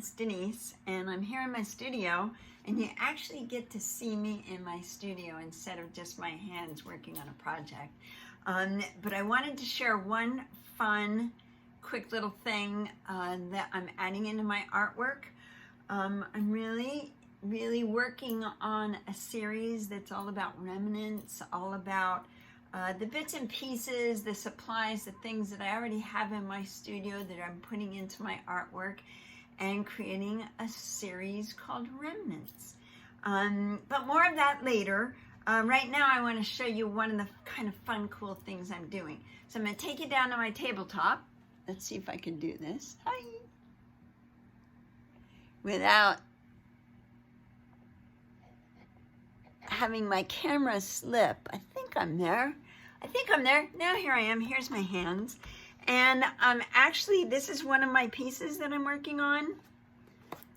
it's Denise, and I'm here in my studio, and you actually get to see me in my studio instead of just my hands working on a project. But I wanted to share one fun, quick little thing that I'm adding into my artwork. I'm really working on a series that's all about remnants, all about the bits and pieces, the supplies, the things that I already have in my studio that I'm putting into my artwork and creating a series called Remnants. But more of that later. Right now I want to show you one of the kind of fun, cool things I'm doing. So I'm going to take you down to my tabletop. Let's see if I can do this. Hi. Without having my camera slip. I think I'm there. Now here I am. Here's my hands. And actually, this is one of my pieces that I'm working on.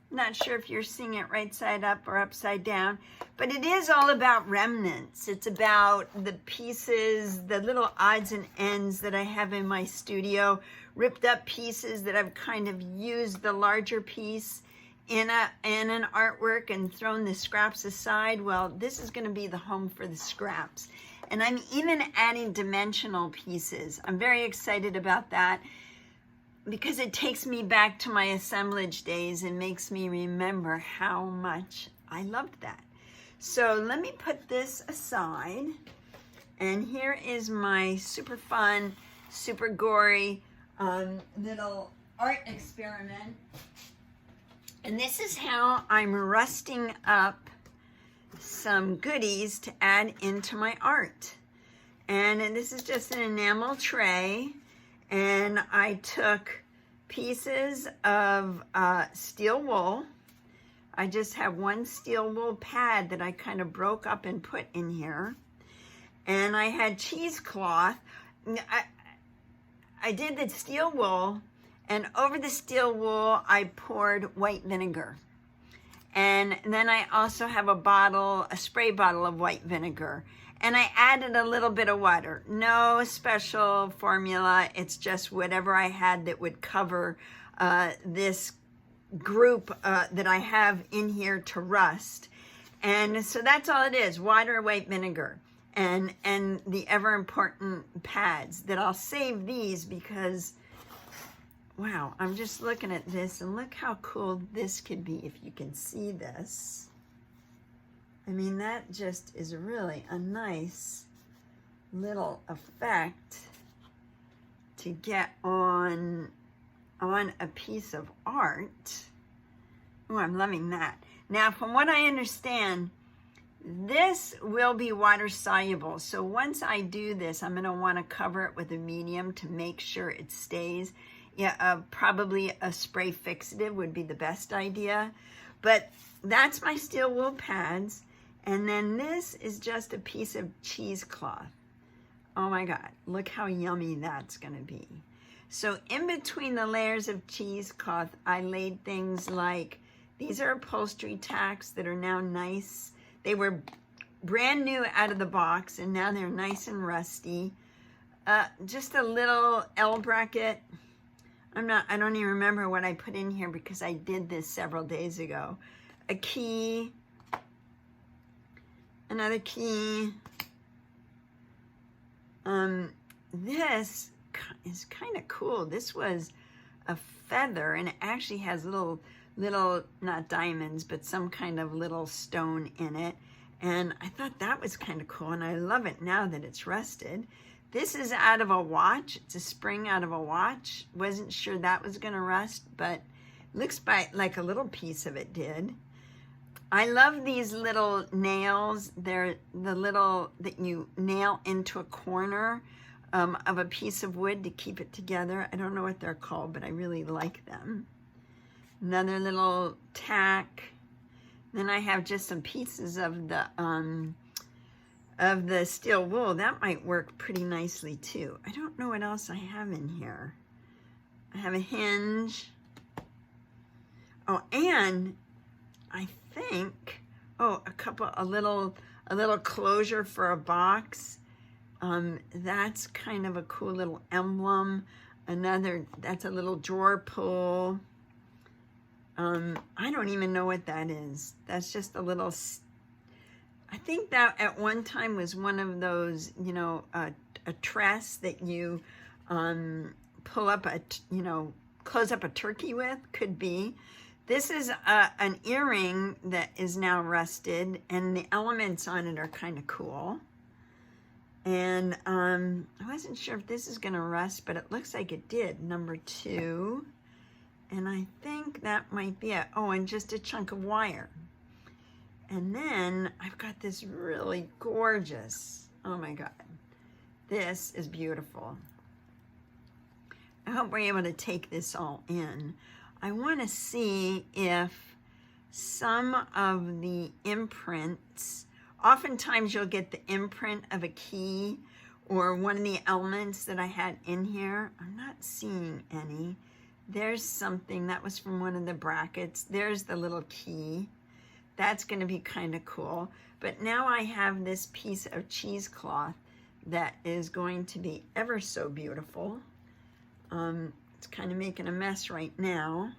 Not sure if you're seeing it right side up or upside down, but it is all about remnants. It's about the pieces, the little odds and ends that I have in my studio, ripped up pieces that I've kind of used the larger piece in an artwork and thrown the scraps aside. Well, this is going to be the home for the scraps. And I'm even adding dimensional pieces. I'm very excited about that because it takes me back to my assemblage days and makes me remember how much I loved that. So let me put this aside. And here is my super fun, super gory little art experiment. And this is how I'm rusting up some goodies to add into my art. And this is just an enamel tray, and I took pieces of steel wool. I just have one steel wool pad that I kind of broke up and put in here. And I had cheesecloth. I did the steel wool, and over the steel wool I poured white vinegar. And then I also have a spray bottle of white vinegar. And I added a little bit of water. No special formula. It's just whatever I had that would cover this group that I have in here to rust. And so that's all it is, water, white vinegar, and the ever important pads that I'll save these because wow, I'm just looking at this and look how cool this could be if you can see this. I mean, that just is really a nice little effect to get on a piece of art. Oh, I'm loving that. Now, from what I understand, this will be water soluble. So once I do this, I'm gonna wanna cover it with a medium to make sure it stays. Yeah, probably a spray fixative would be the best idea. But that's my steel wool pads. And then this is just a piece of cheesecloth. Oh my God, look how yummy that's gonna be. So in between the layers of cheesecloth, I laid things like, these are upholstery tacks that are now nice. They were brand new out of the box and now they're nice and rusty. Just a little L bracket. I don't even remember what I put in here because I did this several days ago. A key, another key. This is kind of cool. This was a feather and it actually has little, not diamonds, but some kind of little stone in it. And I thought that was kind of cool and I love it now that it's rusted. This is out of a watch. It's a spring out of a watch. Wasn't sure that was gonna rust, but looks like a little piece of it did. I love these little nails. They're the little that you nail into a corner of a piece of wood to keep it together. I don't know what they're called, but I really like them. Another little tack. Then I have just some pieces of the steel wool. That might work pretty nicely too. I don't know what else I have in here. I have a hinge. Oh, and I think, a little closure for a box. That's kind of a cool little emblem. That's a little drawer pull. I don't even know what that is. That's just a little, I think that at one time was one of those, you know, a tress that you pull up close up a turkey with, could be. This is an earring that is now rusted, and the elements on it are kind of cool. And I wasn't sure if this is gonna rust, but it looks like it did, number 2. And I think that might be it. Oh, and just a chunk of wire. And then I've got this really gorgeous, oh my God, this is beautiful. I hope we're able to take this all in. I want to see if some of the imprints, oftentimes you'll get the imprint of a key or one of the elements that I had in here. I'm not seeing any. There's something that was from one of the brackets. There's the little key. That's going to be kind of cool. But now I have this piece of cheesecloth that is going to be ever so beautiful. It's kind of making a mess right now.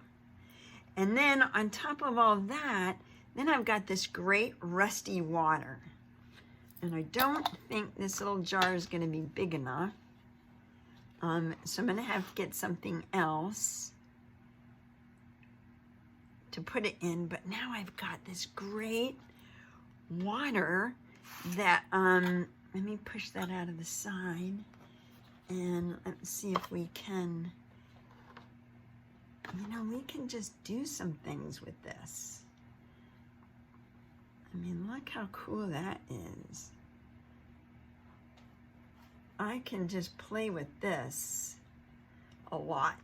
And then on top of all that, then I've got this great rusty water. And I don't think this little jar is going to be big enough. So I'm going to have to get something else to put it in. But now I've got this great water that, let me push that out of the side. And let's see if we can, you know, we can just do some things with this. I mean, look how cool that is. I can just play with this a lot.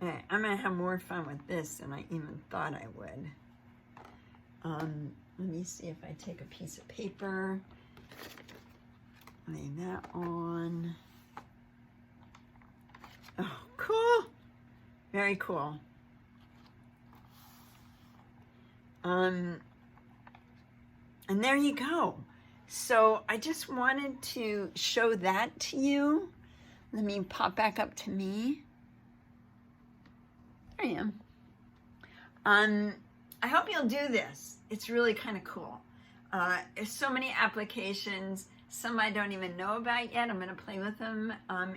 Okay, I'm gonna have more fun with this than I even thought I would. Let me see if I take a piece of paper, lay that on. Oh, cool. Very cool. And there you go. So I just wanted to show that to you. Let me pop back up to me. There I am. I hope you'll do this. It's really kind of cool. There's so many applications. Some I don't even know about yet. I'm going to play with them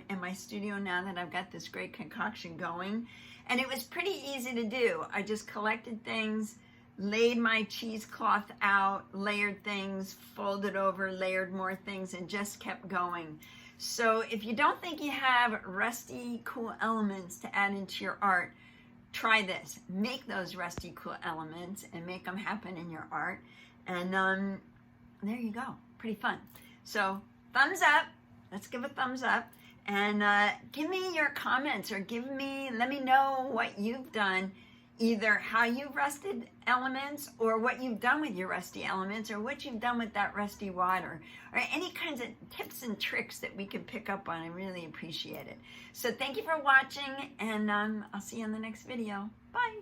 in my studio now that I've got this great concoction going. And it was pretty easy to do. I just collected things, laid my cheesecloth out, layered things, folded over, layered more things, and just kept going. So if you don't think you have rusty, cool elements to add into your art, try this. Make those rusty, cool elements and make them happen in your art. And there you go. Pretty fun. So thumbs up. Let's give a thumbs up. And give me your comments, or let me know what you've done, either how you've rusted elements, or what you've done with your rusty elements, or what you've done with that rusty water, or any kinds of tips and tricks that we can pick up on. I really appreciate it. So thank you for watching, and I'll see you in the next video. Bye.